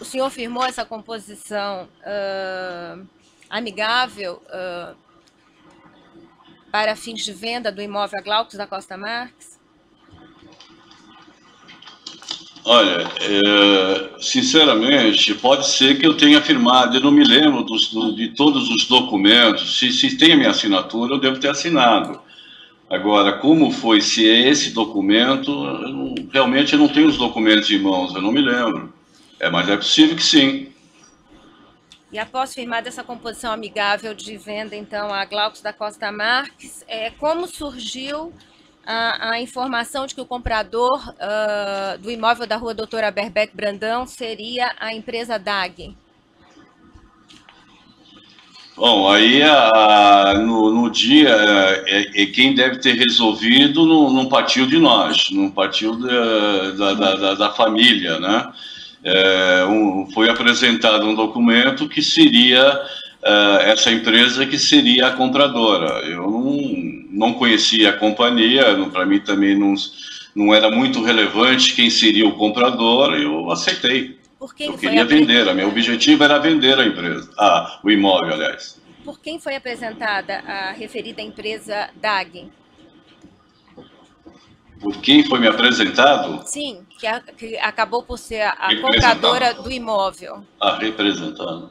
O senhor firmou essa composição amigável para fins de venda do imóvel Glaucus da Costa Marques? Olha, sinceramente, pode ser que eu tenha firmado, eu não me lembro de todos os documentos, se tem a minha assinatura, eu devo ter assinado. Agora, como foi, se é esse documento, realmente eu não tenho os documentos em mãos, eu não me lembro. Mas é possível que sim. E após firmar essa composição amigável de venda, então, a Glaucus da Costa Marques, como surgiu a informação de que o comprador do imóvel da rua Doutora Berbeck Brandão seria a empresa DAG? Bom, aí no dia, quem deve ter resolvido não partiu de nós, não partiu da família, né? Foi apresentado um documento que seria essa empresa que seria a compradora. Eu não conhecia a companhia, para mim também não era muito relevante quem seria o comprador, eu aceitei. Eu queria vender, meu objetivo era vender a empresa, o imóvel, aliás. Por quem foi apresentada a referida empresa DAG? Por quem foi me apresentado? Sim, que acabou por ser a compradora do imóvel. Representada.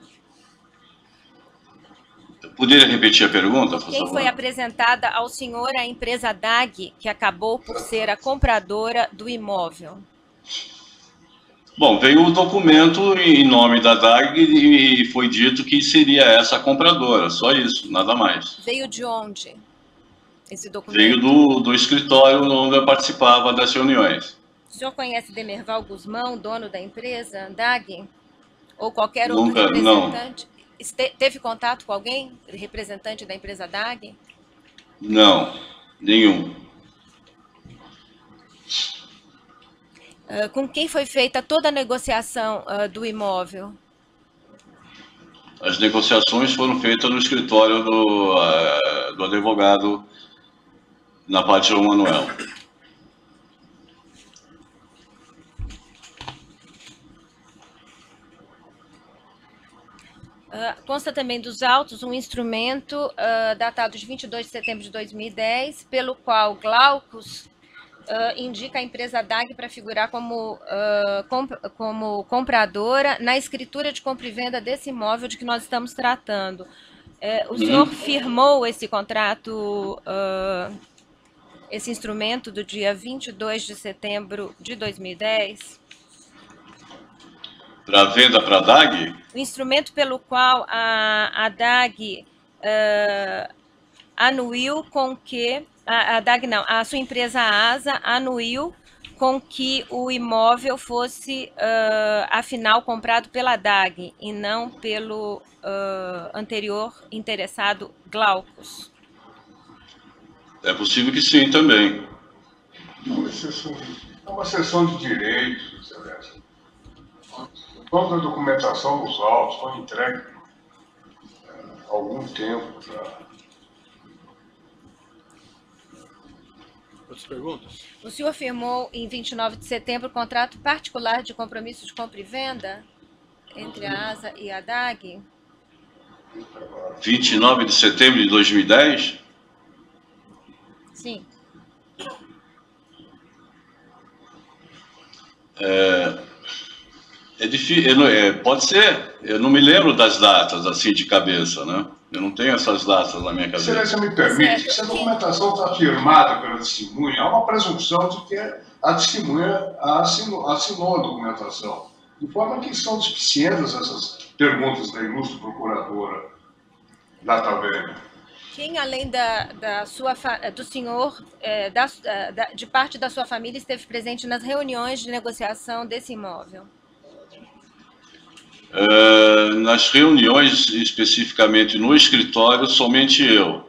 Poderia repetir a pergunta, por favor? Quem foi apresentada ao senhor a empresa DAG, que acabou por ser a compradora do imóvel? Bom, veio o documento em nome da DAG e foi dito que seria essa a compradora, só isso, nada mais. Veio de onde esse documento? Veio do escritório onde eu participava das reuniões. O senhor conhece Demerval Guzmão, dono da empresa DAG? Ou qualquer outro representante? Não. Teve contato com alguém, representante da empresa DAG? Não, nenhum. Com quem foi feita toda a negociação do imóvel? As negociações foram feitas no escritório do advogado na parte João Manuel. Consta também dos autos um instrumento datado de 22 de setembro de 2010, pelo qual Glaucus indica a empresa DAG para figurar como compradora na escritura de compra e venda desse imóvel de que nós estamos tratando. O senhor firmou esse contrato, esse instrumento do dia 22 de setembro de 2010? Para venda para a DAG? O instrumento pelo qual a DAG anuiu com que... A DAG não, a sua empresa ASA anuiu com que o imóvel fosse, afinal, comprado pela DAG e não pelo anterior interessado Glaucus. É possível que sim também. É uma sessão de direitos, Celeste. Toda a documentação dos autos foi entregue há algum tempo já. Outras perguntas? O senhor firmou em 29 de setembro o contrato particular de compromisso de compra e venda entre a ASA e a DAG? 29 de setembro de 2010? Sim. É difícil, pode ser, eu não me lembro das datas assim de cabeça, né? Eu não tenho essas datas na minha cabeça. Excelência, me permite, se a documentação está firmada pela testemunha, há uma presunção de que a testemunha assinou a documentação. De forma que são deficientes essas perguntas da ilustre procuradora da taverna. Quem, além do senhor, de parte da sua família, esteve presente nas reuniões de negociação desse imóvel? Nas reuniões, especificamente no escritório, somente eu.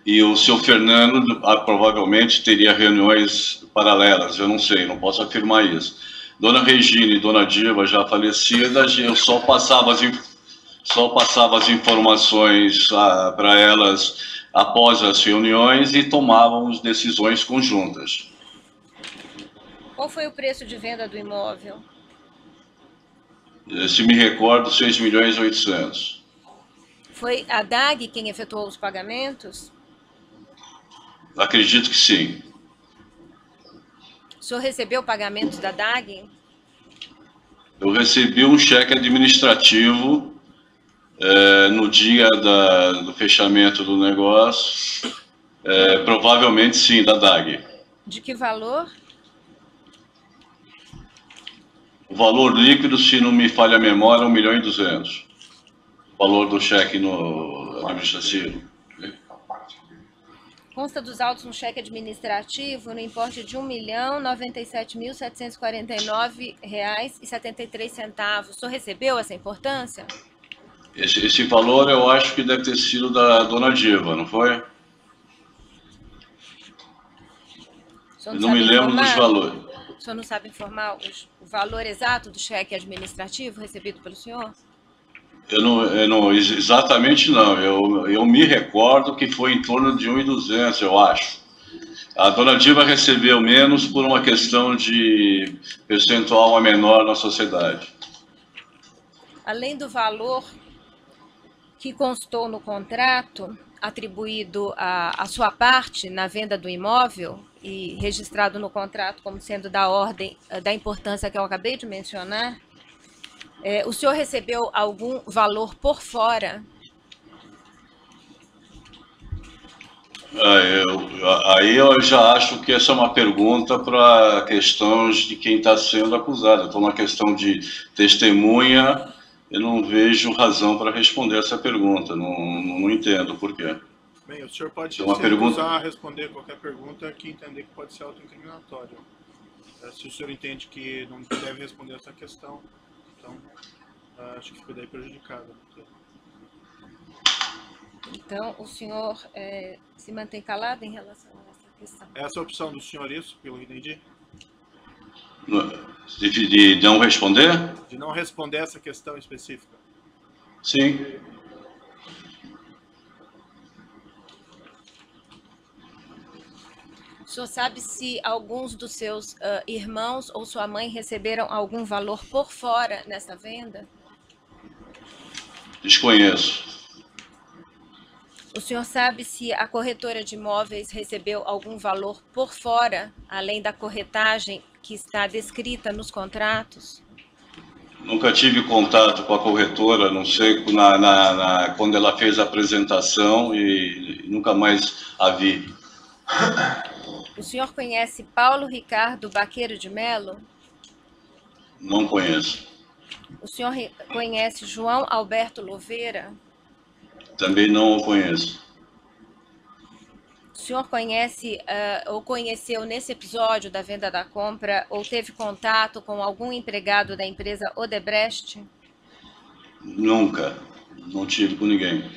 E o seu Fernando provavelmente teria reuniões paralelas, eu não sei, não posso afirmar isso. Dona Regina e Dona Diva, já falecidas, eu só passava as informações para elas após as reuniões e tomávamos decisões conjuntas. Qual foi o preço de venda do imóvel? Se me recordo, 6.800.000. Foi a DAG quem efetuou os pagamentos? Acredito que sim. O senhor recebeu pagamentos da DAG? Eu recebi um cheque administrativo no dia do fechamento do negócio. Provavelmente sim, da DAG. De que valor? O valor líquido, se não me falha a memória, é 1.200.000. O valor do cheque no administrativo. Consta dos autos um cheque administrativo no importe de R$ 1.097.749,73. O senhor recebeu essa importância? Esse valor eu acho que deve ter sido da dona Diva, não foi? Eu não me lembro dos valores. O senhor não sabe informar o valor exato do cheque administrativo recebido pelo senhor? Eu não, exatamente não. Eu me recordo que foi em torno de 1.200, eu acho. A dona Diva recebeu menos por uma questão de percentual menor na sociedade. Além do valor que constou no contrato, atribuído à sua parte na venda do imóvel e registrado no contrato como sendo da ordem da importância que eu acabei de mencionar, o senhor recebeu algum valor por fora? Aí eu já acho que essa é uma pergunta para questões de quem está sendo acusado. Então, uma questão de testemunha, eu não vejo razão para responder essa pergunta. Não entendo por quê. Bem, o senhor pode se recusar a responder qualquer pergunta que entender que pode ser autoincriminatório. Se o senhor entende que não deve responder essa questão, então acho que fica daí prejudicado. Então, o senhor se mantém calado em relação a essa questão? Essa é a opção do senhor, isso, pelo que entendi? De não responder? De não responder essa questão específica. Sim. O senhor sabe se alguns dos seus irmãos ou sua mãe receberam algum valor por fora nessa venda? Desconheço. O senhor sabe se a corretora de imóveis recebeu algum valor por fora, além da corretagem que está descrita nos contratos? Nunca tive contato com a corretora, não sei quando ela fez a apresentação e nunca mais a vi. O senhor conhece Paulo Ricardo Baqueiro de Melo? Não conheço. O senhor conhece João Alberto Louveira? Também não o conheço. O senhor conhece ou conheceu nesse episódio da venda da compra ou teve contato com algum empregado da empresa Odebrecht? Nunca. Não tive com ninguém.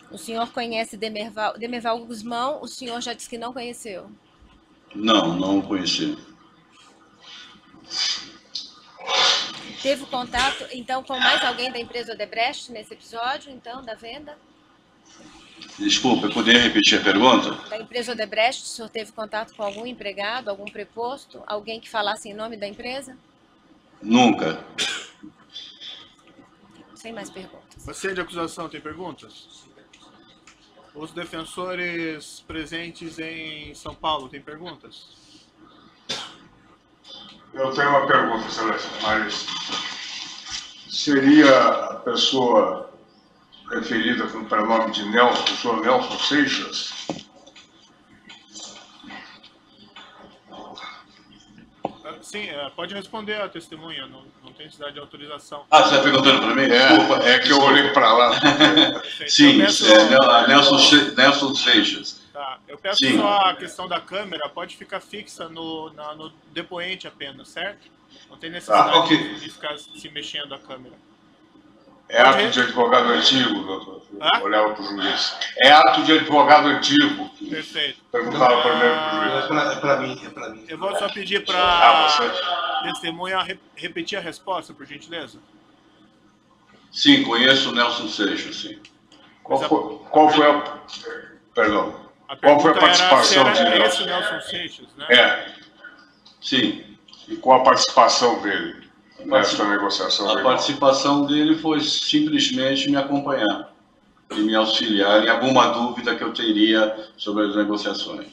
O senhor conhece Demerval Guzmão? O senhor já disse que não conheceu. Não o conheci. Teve contato, então, com mais alguém da empresa Odebrecht nesse episódio, então, da venda? Desculpa, poderia repetir a pergunta? Da empresa Odebrecht, o senhor teve contato com algum empregado, algum preposto, alguém que falasse em nome da empresa? Nunca. Sem mais perguntas. Você de acusação tem perguntas? Os defensores presentes em São Paulo têm perguntas? Eu tenho uma pergunta, Excelência, mas seria a pessoa referida com o prenome de Nelson, o senhor Nelson Seixas? Sim, pode responder a testemunha, não tem necessidade de autorização. Você está perguntando para mim? Desculpa. É que eu olhei para lá. Sim, Nelson Seixas. Tá, eu peço Sim. só a questão da câmera, pode ficar fixa no depoente apenas, certo? Não tem necessidade ok. de ficar se mexendo a câmera. É ato de advogado antigo, doutor. Olhava para o juiz. É ato de advogado antigo. Perfeito. Perguntava primeiro para o juiz. É para mim. Eu vou só pedir para você. testemunha repetir a resposta, por gentileza. Sim, conheço o Nelson Seixas, sim. Qual foi a... Perdão. Qual foi a participação de Nelson? Nelson? Esse Nelson Seixas, né? Sim. E qual a participação dele? nessa negociação? A participação dele foi simplesmente me acompanhar e me auxiliar em alguma dúvida que eu teria sobre as negociações.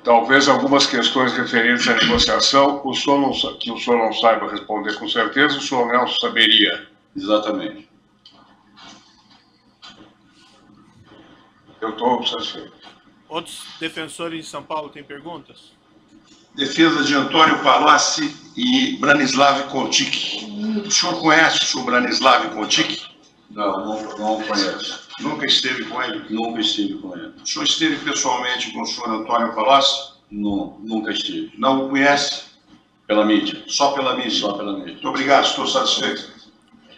Talvez algumas questões referentes à negociação que o senhor não saiba responder com certeza, o senhor Nelson saberia. Exatamente. Eu estou satisfeito. Outros defensores de São Paulo têm perguntas? Defesa de Antônio Palocci e Branislav Kontic. O senhor conhece o senhor Branislav Kontic? Não conheço. Nunca esteve com ele? Nunca estive com ele. O senhor esteve pessoalmente com o senhor Antônio Palocci? Não, nunca estive. Não o conhece? Pela mídia. Só pela mídia? Só pela mídia. Muito obrigado, estou satisfeito.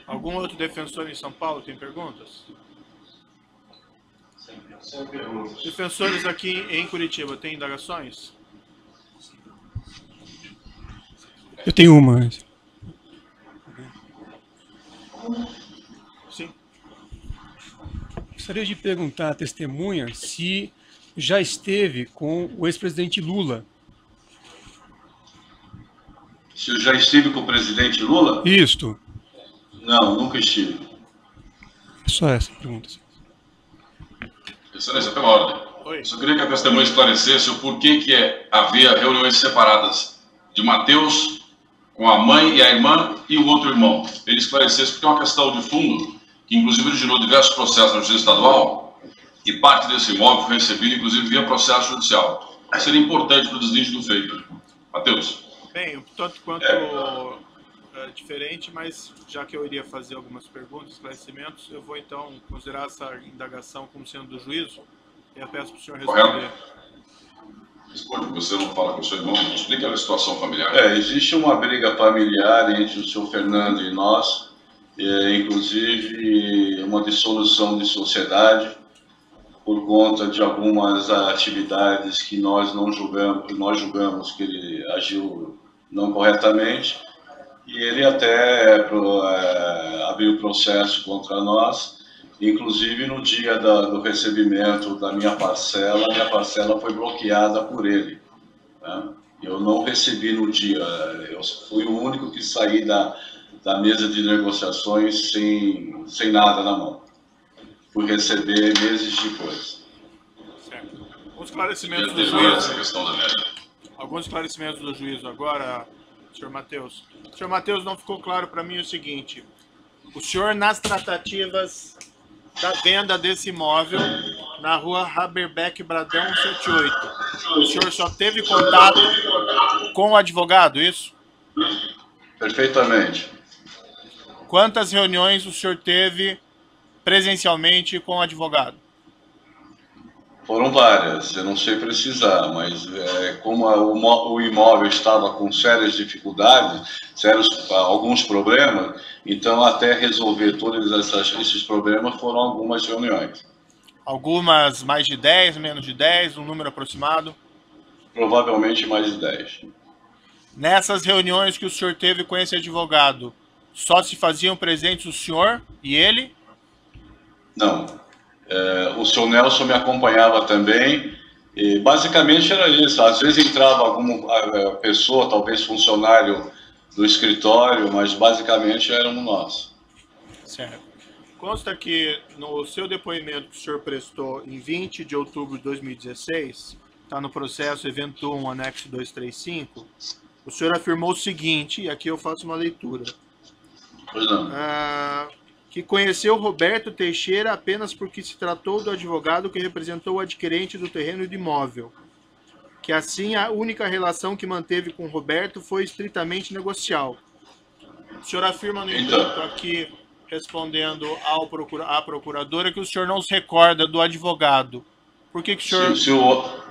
Algum outro defensor em São Paulo tem perguntas? Sem perguntas. Defensores aqui em Curitiba têm indagações? Eu tenho uma. Sim. Gostaria de perguntar à testemunha se já esteve com o ex-presidente Lula. Se eu já estive com o presidente Lula? Isto. Não, nunca estive. É só essa a pergunta. Excelência, pela ordem. Oi. Só queria que a testemunha esclarecesse o porquê que havia reuniões separadas de Mateus com a mãe e a irmã e o outro irmão. Ele esclarecesse porque é uma questão de fundo, que inclusive originou diversos processos na Justiça Estadual, e parte desse imóvel foi recebido, inclusive, via processo judicial. Seria importante para o deslinde do feito. Mateus. Bem, tanto quanto diferente, mas já que eu iria fazer algumas perguntas, esclarecimentos, eu vou então considerar essa indagação como sendo do juízo, e eu peço para o senhor responder. Correto. Responde, você não fala com o seu irmão, explica a situação familiar. Existe uma briga familiar entre o senhor Fernando e nós, inclusive uma dissolução de sociedade, por conta de algumas atividades que nós julgamos que ele agiu não corretamente, e ele até abriu processo contra nós, inclusive no dia do recebimento da minha parcela foi bloqueada por ele. Né? Eu não recebi no dia, eu fui o único que saí da mesa de negociações sem nada na mão. Fui receber meses depois. Certo. Alguns esclarecimentos do Essa juízo. questão da média. Alguns esclarecimentos do juízo agora, senhor Mateus. Senhor Mateus, não ficou claro para mim o seguinte: o senhor, nas tratativas da venda desse imóvel na rua Haberbeck Bradão 178, o senhor só teve contato com o advogado, isso? Perfeitamente. Quantas reuniões o senhor teve presencialmente com o advogado? Foram várias, eu não sei precisar, mas como o imóvel estava com sérias dificuldades, alguns problemas, então até resolver todos esses problemas foram algumas reuniões. Algumas mais de 10, menos de 10, um número aproximado? Provavelmente mais de 10. Nessas reuniões que o senhor teve com esse advogado, só se faziam presentes o senhor e ele? Não. O senhor Nelson me acompanhava também, e basicamente era isso. Às vezes entrava alguma pessoa, talvez funcionário do escritório, mas basicamente éramos nós. Certo. Consta que no seu depoimento que o senhor prestou em 20 de outubro de 2016, está no processo evento 1, anexo 235, o senhor afirmou o seguinte, e aqui eu faço uma leitura. Pois não. Que conheceu Roberto Teixeira apenas porque se tratou do advogado que representou o adquirente do terreno e do imóvel. Que assim a única relação que manteve com Roberto foi estritamente negocial. O senhor afirma, no entanto, aqui, respondendo à procuradora, que o senhor não se recorda do advogado. Por que o senhor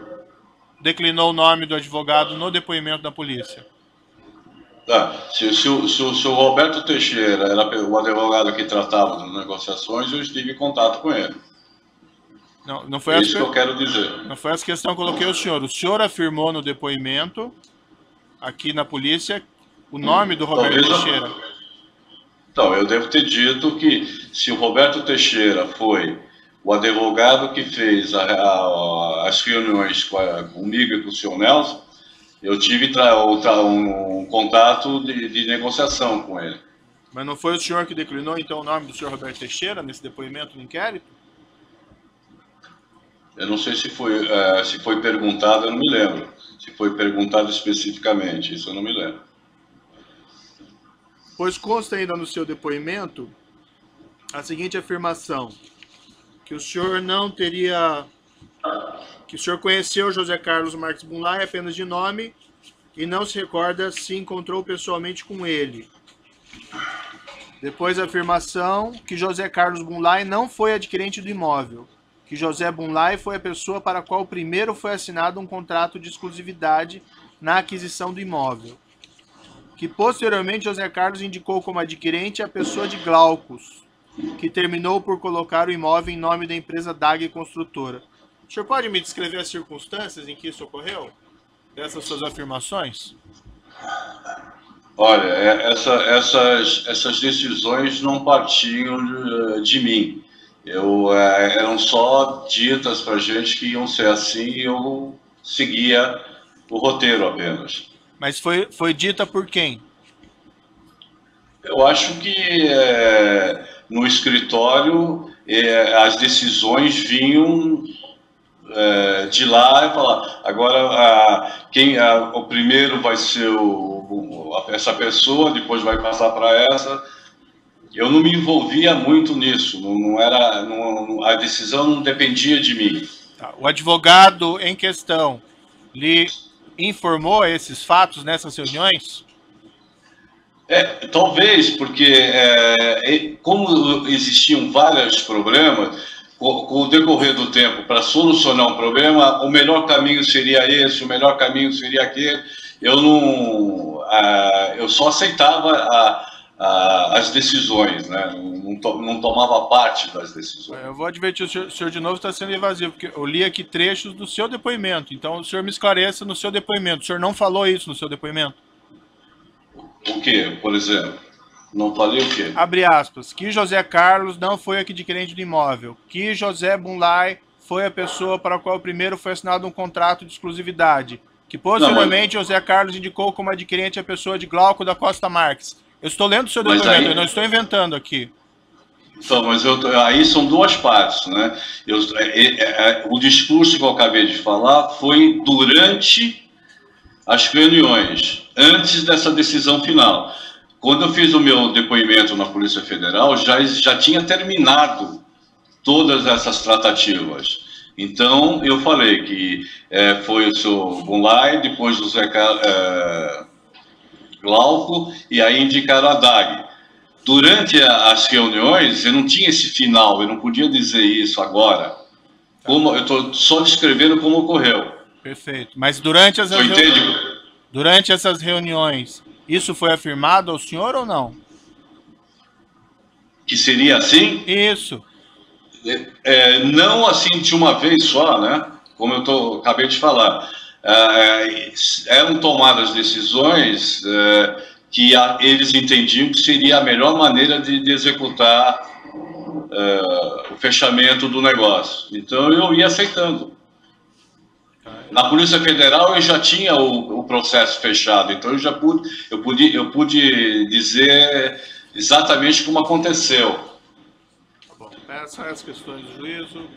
declinou o nome do advogado no depoimento da polícia? Se o Roberto Teixeira era o advogado que tratava das negociações, eu estive em contato com ele. Não foi isso que eu quero dizer. Não foi essa questão que eu coloquei ao senhor. O senhor afirmou no depoimento, aqui na polícia, o nome do Roberto Teixeira. Então, eu devo ter dito que se o Roberto Teixeira foi o advogado que fez as reuniões comigo e com o senhor Nelson, Eu tive um contato de negociação com ele. Mas não foi o senhor que declinou, então, o nome do senhor Roberto Teixeira nesse depoimento no inquérito? Eu não sei se foi perguntado, eu não me lembro. Se foi perguntado especificamente, isso eu não me lembro. Pois consta ainda no seu depoimento a seguinte afirmação, que o senhor não teria... que o senhor conheceu José Carlos Marques Bunlai apenas de nome e não se recorda se encontrou pessoalmente com ele. Depois a afirmação que José Carlos Bunlai não foi adquirente do imóvel, que José Bunlai foi a pessoa para a qual primeiro foi assinado um contrato de exclusividade na aquisição do imóvel, que posteriormente José Carlos indicou como adquirente a pessoa de Glaucus, que terminou por colocar o imóvel em nome da empresa DAG Construtora. O senhor pode me descrever as circunstâncias em que isso ocorreu? Dessas suas afirmações? Olha, essas decisões não partiam de mim. Eram só ditas para a gente que iam ser assim e eu seguia o roteiro apenas. Mas foi dita por quem? Eu acho que no escritório as decisões vinham de lá e falar, agora o primeiro vai ser essa pessoa, depois vai passar para essa. Eu não me envolvia muito nisso, a decisão não dependia de mim. O advogado em questão lhe informou esses fatos nessas reuniões? Talvez, porque como existiam vários problemas, com o decorrer do tempo, para solucionar um problema, o melhor caminho seria esse, o melhor caminho seria aquele. Eu só aceitava as decisões, né? Não tomava parte das decisões. Eu vou advertir o senhor de novo, está sendo evasivo, porque eu li aqui trechos do seu depoimento, então o senhor me esclareça no seu depoimento. O senhor não falou isso no seu depoimento? O quê, por exemplo? Não falei o quê? Abre aspas, que José Carlos não foi adquirente do imóvel, que José Bunlai foi a pessoa para a qual primeiro foi assinado um contrato de exclusividade, que posteriormente José Carlos indicou como adquirente a pessoa de Glauco da Costa Marques. Eu estou lendo o seu depoimento, eu não estou inventando aqui. Então, mas aí são duas partes, né? O discurso que eu acabei de falar foi durante as reuniões, antes dessa decisão final. Quando eu fiz o meu depoimento na Polícia Federal, já tinha terminado todas essas tratativas. Então, eu falei que foi o seu Bunlai, depois o Zé Glauco, e aí indicaram a DAG. Durante as reuniões, eu não tinha esse final, eu não podia dizer isso agora. Eu estou só descrevendo como ocorreu. Perfeito. Mas durante essas reuniões, isso foi afirmado ao senhor ou não? Que seria assim? Isso. Não assim de uma vez só, né? Como eu acabei de falar. Eram tomadas decisões que eles entendiam que seria a melhor maneira de executar o fechamento do negócio. Então eu ia aceitando. Na Polícia Federal eu já tinha o processo fechado, então eu pude dizer exatamente como aconteceu. Tá bom, essas questões do juízo.